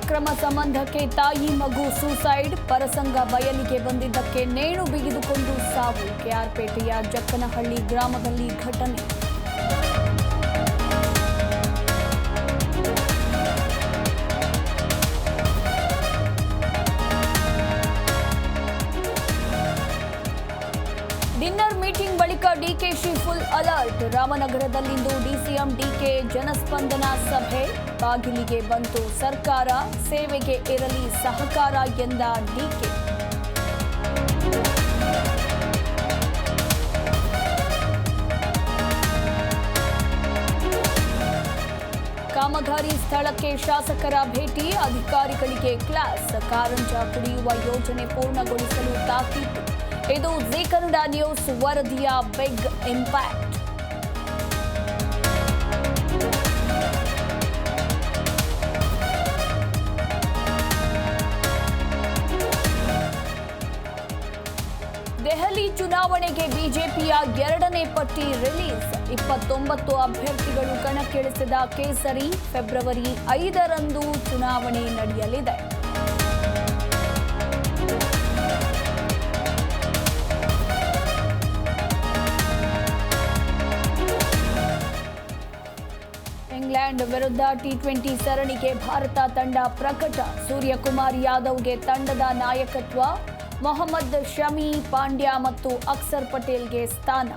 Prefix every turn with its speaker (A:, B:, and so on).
A: ಅಕ್ರಮ ಸಂಬಂಧಕ್ಕೆ ತಾಯಿ ಮಗು ಸೂಸೈಡ್, ಪರಸಂಗ ಬಯಲಿಗೆ ಬಂದಿದ್ದಕ್ಕೆ ನೇಣು ಬಿಗಿದುಕೊಂಡು ಸಾವು. ಕೆಆರ್ಪೇಟೆಯ ಜಕ್ಕನಹಳ್ಳಿ ಗ್ರಾಮದಲ್ಲಿ ಘಟನೆ. ಡಿನ್ನರ್ ಮೀಟಿಂಗ್ ಬಳಿಕ ಡಿಕೆಶಿ ಫುಲ್ ಅಲರ್ಟ್. ರಾಮನಗರದಲ್ಲಿಂದು ಡಿಸಿಎಂ ಡಿಕೆ ಜನಸ್ಪಂದನ ಸಭೆ. ಬಾಗಿಲಿಗೆ ಬಂತು ಸರ್ಕಾರ, ಸೇವೆಗೆ ಇರಲಿ ಸಹಕಾರ ಎಂದ ಡಿಕೆ. ಕಾಮಗಾರಿ ಸ್ಥಳಕ್ಕೆ ಶಾಸಕರ ಭೇಟಿ, ಅಧಿಕಾರಿಗಳಿಗೆ ಕ್ಲಾಸ್. ಕಾರಂಜ ಕುಡಿಯುವ ಯೋಜನೆ ಪೂರ್ಣಗೊಳಿಸಲು ತಾಕೀತು. ಇದು ಜಿ ಕನ್ನಡ ನ್ಯೂಸ್ ವರದಿಯ ಬಿಗ್ ಇಂಪ್ಯಾಕ್ಟ್. ದೆಹಲಿ ಚುನಾವಣೆಗೆ ಬಿಜೆಪಿಯ 2ನೇ ಪಟ್ಟಿ ರಿಲೀಸ್. 29 ಅಭ್ಯರ್ಥಿಗಳು ಕಣಕ್ಕಿಳಿಸಿದ ಕೇಸರಿ. ಫೆಬ್ರವರಿ 5ರಂದು ಚುನಾವಣೆ ನಡೆಯಲಿದೆ. ಇಂಗ್ಲೆಂಡ್ ವಿರುದ್ಧ ಟಿ20 ಸರಣಿಗೆ ಭಾರತ ತಂಡ ಪ್ರಕಟ. ಸೂರ್ಯಕುಮಾರ್ ಯಾದವ್ಗೆ ತಂಡದ ನಾಯಕತ್ವ. ಮೊಹಮ್ಮದ್ ಶಮಿ, ಪಾಂಡ್ಯ ಮತ್ತು ಅಕ್ಸರ್ ಪಟೇಲ್ಗೆ ಸ್ಥಾನ.